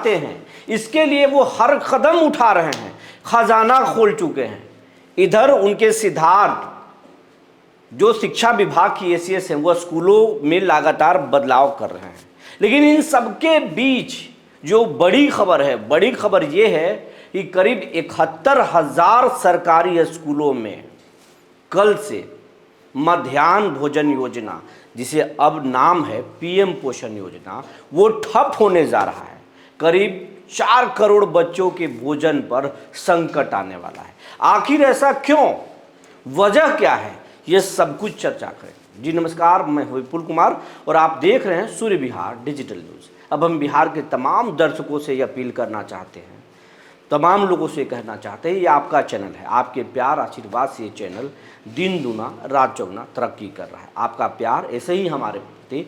चाहते हैं, इसके लिए वो हर कदम उठा रहे हैं, खजाना खोल चुके हैं। इधर उनके सिद्धार्थ जो शिक्षा विभाग की एसीएस हैं, वो स्कूलों में लगातार बदलाव कर रहे हैं। लेकिन इन सबके बीच जो बड़ी खबर है, बड़ी खबर ये है कि करीब 71,000 सरकारी स्कूलों में कल से मध्याह्न भोजन योजना, जिसे अब नाम है पीएम पोषण योजना, वो ठप होने जा रहा है। करीब 4 करोड़ बच्चों के भोजन पर संकट आने वाला है। आखिर ऐसा क्यों, वजह क्या है, ये सब कुछ चर्चा करें। जी नमस्कार, मैं हूं विपुल कुमार और आप देख रहे हैं सूर्य बिहार डिजिटल न्यूज़। अब हम बिहार के तमाम दर्शकों से ये अपील करना चाहते हैं, तमाम लोगों से कहना चाहते हैं, ये आपका चैनल है, आपके प्यार आशीर्वाद से ये चैनल दिन दूना रात चौगुना तरक्की कर रहा है। आपका प्यार ऐसे ही हमारे प्रति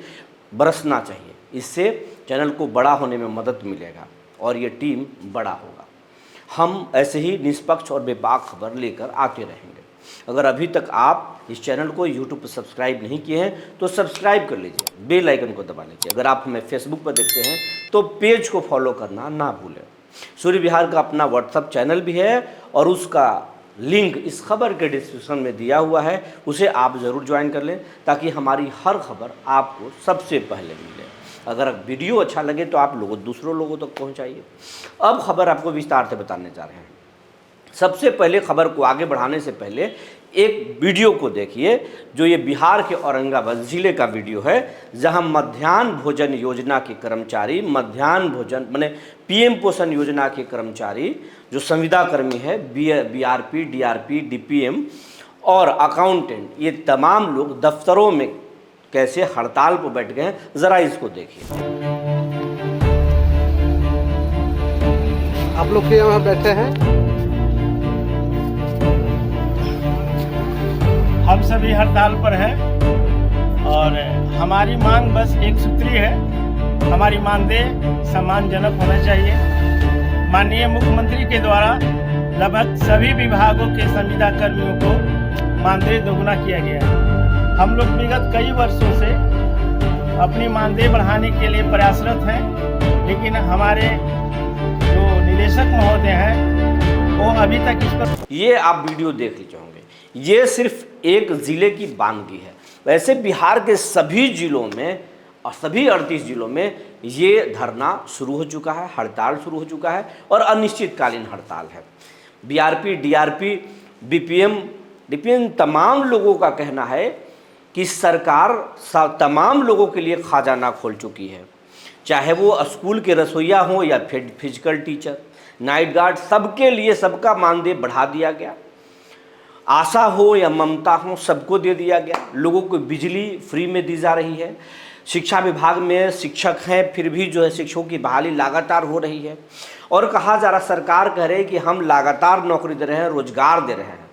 बरसना चाहिए, इससे चैनल को बड़ा होने में मदद मिलेगा और ये टीम बड़ा होगा। हम ऐसे ही निष्पक्ष और बेबाक खबर लेकर आते रहेंगे। अगर अभी तक आप इस चैनल को यूट्यूब पर सब्सक्राइब नहीं किए हैं तो सब्सक्राइब कर लीजिए, बेल आइकन को दबा लीजिए। अगर आप हमें फेसबुक पर देखते हैं तो पेज को फॉलो करना ना भूलें। सूर्य बिहार का अपना व्हाट्सएप चैनल भी है और उसका लिंक इस खबर के डिस्क्रिप्शन में दिया हुआ है, उसे आप ज़रूर ज्वाइन कर लें ताकि हमारी हर खबर आपको सबसे पहले मिले। अगर वीडियो अच्छा लगे तो आप दूसरों लोगों तक पहुंचाइए। अब खबर आपको विस्तार से बताने जा रहे हैं। सबसे पहले खबर को आगे बढ़ाने से पहले एक वीडियो को देखिए, जो ये बिहार के औरंगाबाद ज़िले का वीडियो है, जहां मध्याह्न भोजन योजना के कर्मचारी, मध्याह्न भोजन माने पीएम पोषण योजना के कर्मचारी जो संविदा कर्मी है, बीआरपी, डीआरपी, डीपीएम और अकाउंटेंट, ये तमाम लोग दफ्तरों में कैसे हड़ताल पर बैठ गए हैं, ज़रा इसको देखिए। आप लोग के यहाँ बैठे हैं, हम सभी हड़ताल पर हैं और हमारी मांग बस एक सूत्री है। हमारी मानदेय सम्मानजनक होना चाहिए। माननीय मुख्यमंत्री के द्वारा लगभग सभी विभागों के संविदा कर्मियों को मानदेय दोगुना किया गया है। हम लोग विगत कई वर्षों से अपनी मानदेय बढ़ाने के लिए प्रयासरत हैं, लेकिन हमारे जो निदेशक महोदय हैं वो अभी तक इस पर। ये आप वीडियो देख लीजिए होंगे, ये सिर्फ एक ज़िले की बानगी है। वैसे बिहार के सभी ज़िलों में और सभी 38 ज़िलों में ये धरना शुरू हो चुका है, हड़ताल शुरू हो चुका है और अनिश्चितकालीन हड़ताल है। बीआरपी, डीआरपी, बीपीएम, डीपीएम तमाम लोगों का कहना है कि सरकार तमाम लोगों के लिए खजाना खोल चुकी है, चाहे वो स्कूल के रसोइया हो या फिजिकल टीचर, नाइट गार्ड, सबके लिए सबका मानदेय बढ़ा दिया गया। आशा हो या ममता हो, सबको दे दिया गया। लोगों को बिजली फ्री में दी जा रही है। शिक्षा विभाग में शिक्षक हैं, फिर भी जो है शिक्षकों की बहाली लगातार हो रही है और कहा जा रहा, सरकार कह रही है कि हम लगातार नौकरी दे रहे हैं, रोजगार दे रहे हैं,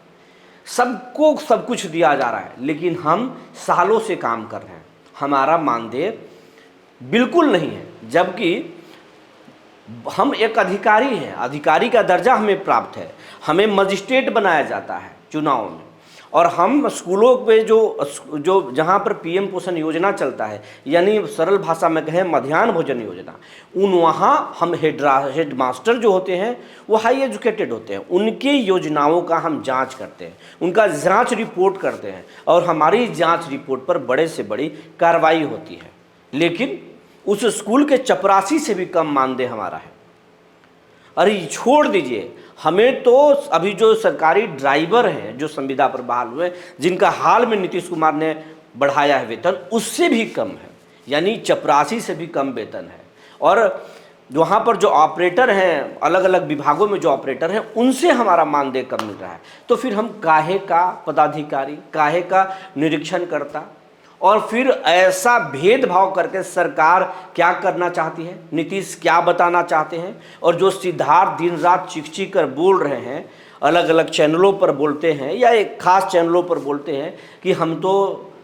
सबको सब कुछ दिया जा रहा है, लेकिन हम सालों से काम कर रहे हैं, हमारा मानदेय बिल्कुल नहीं है। जबकि हम एक अधिकारी हैं, अधिकारी का दर्जा हमें प्राप्त है, हमें मजिस्ट्रेट बनाया जाता है चुनाव में, और हम स्कूलों पे जो जहाँ पर पीएम पोषण योजना चलता है, यानी सरल भाषा में कहें मध्याह्न भोजन योजना, वहाँ हम हेड मास्टर जो होते हैं वो हाई एजुकेटेड होते हैं, उनकी योजनाओं का हम जांच करते हैं, उनका जांच रिपोर्ट करते हैं और हमारी जांच रिपोर्ट पर बड़े से बड़ी कार्रवाई होती है। लेकिन उस स्कूल के चपरासी से भी कम मानदेय हमारा है। अरे छोड़ दीजिए, हमें तो अभी जो सरकारी ड्राइवर हैं जो संविदा पर बहाल हुए, जिनका हाल में नीतीश कुमार ने बढ़ाया है वेतन, उससे भी कम है, यानी चपरासी से भी कम वेतन है। और वहाँ पर जो ऑपरेटर हैं, अलग अलग विभागों में जो ऑपरेटर हैं, उनसे हमारा मानदेय कम मिल रहा है। तो फिर हम काहे का पदाधिकारी, काहे का निरीक्षण करता, और फिर ऐसा भेदभाव करके सरकार क्या करना चाहती है, नीतीश क्या बताना चाहते हैं। और जो सिद्धार्थ दिन रात चीख कर बोल रहे हैं, अलग अलग चैनलों पर बोलते हैं या एक खास चैनलों पर बोलते हैं कि हम तो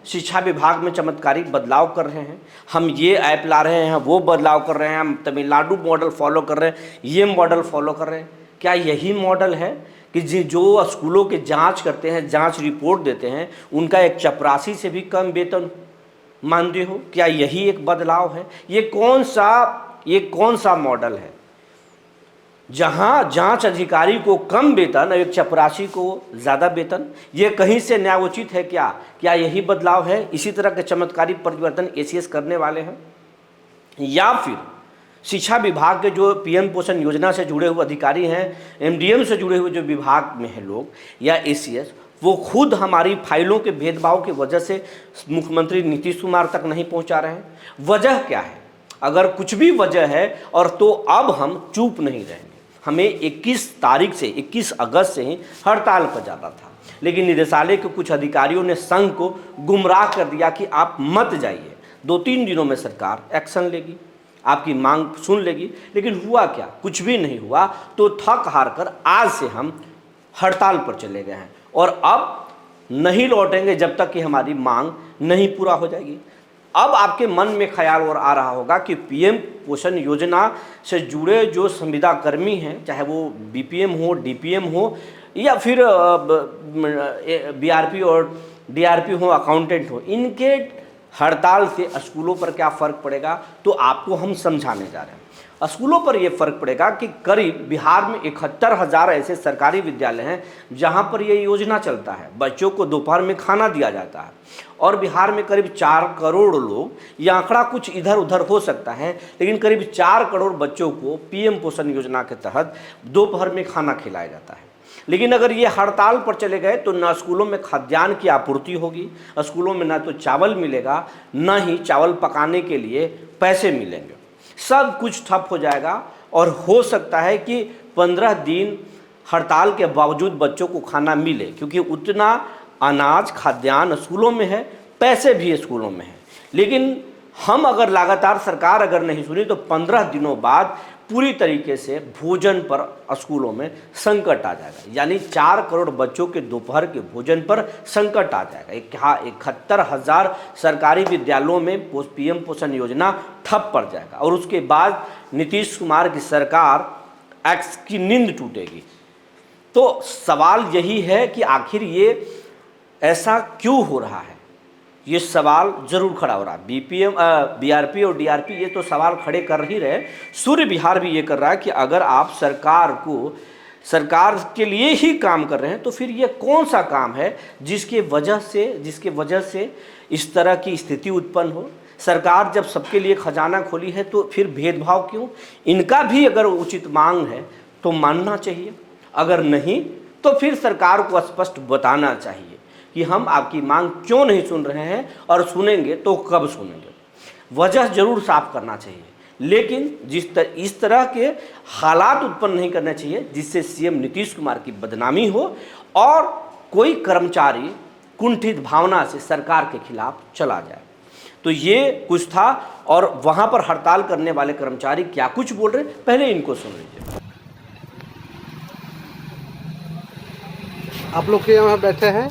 शिक्षा विभाग में चमत्कारिक बदलाव कर रहे हैं, हम ये ऐप ला रहे हैं, वो बदलाव कर रहे हैं, हम तमिलनाडु मॉडल फॉलो कर रहे हैं, ये मॉडल फॉलो कर रहे हैं। क्या यही मॉडल है कि जो स्कूलों के जांच करते हैं, जांच रिपोर्ट देते हैं, उनका एक चपरासी से भी कम वेतन मानदेय हो? क्या यही एक बदलाव है? ये कौन सा मॉडल है? जहां जांच अधिकारी को कम वेतन और एक चपरासी को ज़्यादा वेतन, ये कहीं से न्यायोचित है क्या? क्या यही बदलाव है? इसी तरह के चमत्कारी परिवर्तन एसीएस करने वाले हैं? या फिर शिक्षा विभाग के जो पीएम पोषण योजना से जुड़े हुए अधिकारी हैं, एमडीएम से जुड़े हुए जो विभाग में हैं लोग, या एसीएस, वो खुद हमारी फाइलों के भेदभाव की वजह से मुख्यमंत्री नीतीश कुमार तक नहीं पहुंचा रहे हैं? वजह क्या है? अगर कुछ भी वजह है और तो अब हम चुप नहीं रहेंगे। हमें 21 तारीख से 21 अगस्त से ही हड़ताल पर जाना था, लेकिन निदेशालय के कुछ अधिकारियों ने संघ को गुमराह कर दिया कि आप मत जाइए, 2-3 दिनों में सरकार एक्शन लेगी, आपकी मांग सुन लेगी। लेकिन हुआ क्या? कुछ भी नहीं हुआ। तो थक हार कर आज से हम हड़ताल पर चले गए हैं और अब नहीं लौटेंगे जब तक कि हमारी मांग नहीं पूरा हो जाएगी। अब आपके मन में ख्याल और आ रहा होगा कि पीएम पोषण योजना से जुड़े जो संविदा कर्मी हैं, चाहे वो बीपीएम हो, डीपीएम हो, या फिर बीआरपी और डीआरपी हो, अकाउंटेंट हो, इनके हड़ताल से स्कूलों पर क्या फ़र्क पड़ेगा? तो आपको हम समझाने जा रहे हैं। स्कूलों पर यह फ़र्क पड़ेगा कि करीब बिहार में 71,000 ऐसे सरकारी विद्यालय हैं जहां पर यह योजना चलता है, बच्चों को दोपहर में खाना दिया जाता है। और बिहार में करीब 4 करोड़ लोग, यह आंकड़ा कुछ इधर उधर हो सकता है, लेकिन करीब 4 करोड़ बच्चों को पीएम पोषण योजना के तहत दोपहर में खाना खिलाया जाता है। लेकिन अगर ये हड़ताल पर चले गए तो ना स्कूलों में खाद्यान्न की आपूर्ति होगी, स्कूलों में ना तो चावल मिलेगा, ना ही चावल पकाने के लिए पैसे मिलेंगे, सब कुछ ठप हो जाएगा। और हो सकता है कि 15 दिन हड़ताल के बावजूद बच्चों को खाना मिले, क्योंकि उतना अनाज खाद्यान्न स्कूलों में है, पैसे भी स्कूलों में है। लेकिन हम अगर लगातार सरकार अगर नहीं सुनी तो 15 दिनों बाद पूरी तरीके से भोजन पर स्कूलों में संकट आ जाएगा, यानी 4 करोड़ बच्चों के दोपहर के भोजन पर संकट आ जाएगा। 71,000 सरकारी विद्यालयों में पीएम पोषण योजना ठप पड़ जाएगा और उसके बाद नीतीश कुमार की सरकार एक्स की नींद टूटेगी। तो सवाल यही है कि आखिर ये ऐसा क्यों हो रहा है? ये सवाल जरूर खड़ा हो रहा है। बीआरपी और डीआरपी ये तो सवाल खड़े कर ही रहे, सूर्य विहार भी ये कर रहा है कि अगर आप सरकार के लिए ही काम कर रहे हैं तो फिर ये कौन सा काम है जिसके वजह से इस तरह की स्थिति उत्पन्न हो? सरकार जब सबके लिए खजाना खोली है तो फिर भेदभाव क्यों? इनका भी अगर उचित मांग है तो मानना चाहिए, अगर नहीं तो फिर सरकार को स्पष्ट बताना चाहिए कि हम आपकी मांग क्यों नहीं सुन रहे हैं, और सुनेंगे तो कब सुनेंगे। वजह जरूर साफ करना चाहिए, लेकिन इस तरह के हालात उत्पन्न नहीं करने चाहिए जिससे सीएम नीतीश कुमार की बदनामी हो और कोई कर्मचारी कुंठित भावना से सरकार के खिलाफ चला जाए। तो ये कुछ था, और वहाँ पर हड़ताल करने वाले कर्मचारी क्या कुछ बोल रहे, पहले इनको सुन लीजिए। आप लोग के यहाँ बैठे हैं,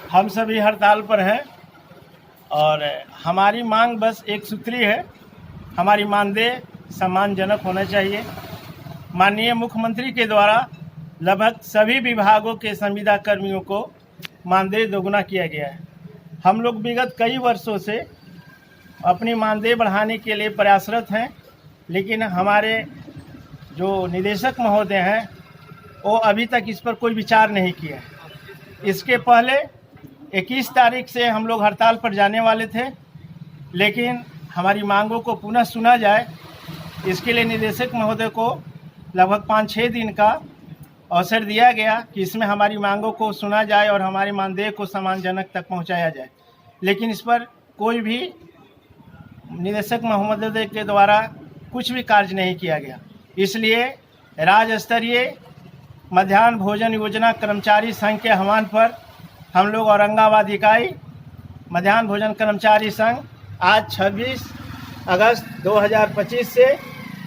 हम सभी हड़ताल पर हैं और हमारी मांग बस एक सूत्री है। हमारी मानदेय सम्मानजनक होना चाहिए। माननीय मुख्यमंत्री के द्वारा लगभग सभी विभागों के संविदा कर्मियों को मानदेय दोगुना किया गया है। हम लोग विगत कई वर्षों से अपनी मानदेय बढ़ाने के लिए प्रयासरत हैं, लेकिन हमारे जो निदेशक महोदय हैं वो अभी तक इस पर कोई विचार नहीं किया। इसके पहले 21 तारीख से हम लोग हड़ताल पर जाने वाले थे, लेकिन हमारी मांगों को पुनः सुना जाए इसके लिए निदेशक महोदय को लगभग 5-6 दिन का अवसर दिया गया कि इसमें हमारी मांगों को सुना जाए और हमारी मानदेय को सम्मानजनक तक पहुंचाया जाए। लेकिन इस पर कोई भी निदेशक महोदय के द्वारा कुछ भी कार्य नहीं किया गया। इसलिए राज्य स्तरीय मध्याह्न भोजन योजना कर्मचारी संघ के आह्वान पर हम लोग औरंगाबाद इकाई मध्याह्न भोजन कर्मचारी संघ आज 26 अगस्त 2025 से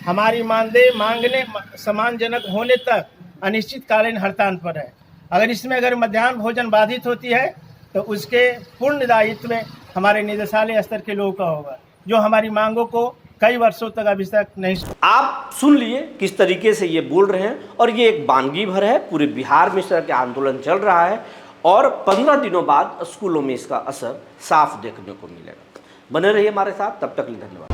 हमारी मानदेय मांगने सम्मानजनक होने तक अनिश्चितकालीन हड़ताल पर है। अगर मध्याह्न भोजन बाधित होती है तो उसके पूर्ण दायित्व में हमारे निदेशालय स्तर के लोगों का होगा, जो हमारी मांगों को कई वर्षों तक अभी तक नहीं। आप सुन लिए किस तरीके से ये बोल रहे हैं, और ये एक वानगी भर है। पूरे बिहार में इस तरह के आंदोलन चल रहा है और 15 दिनों बाद स्कूलों में इसका असर साफ देखने को मिलेगा। बने रहिए हमारे साथ, तब तक के लिए धन्यवाद।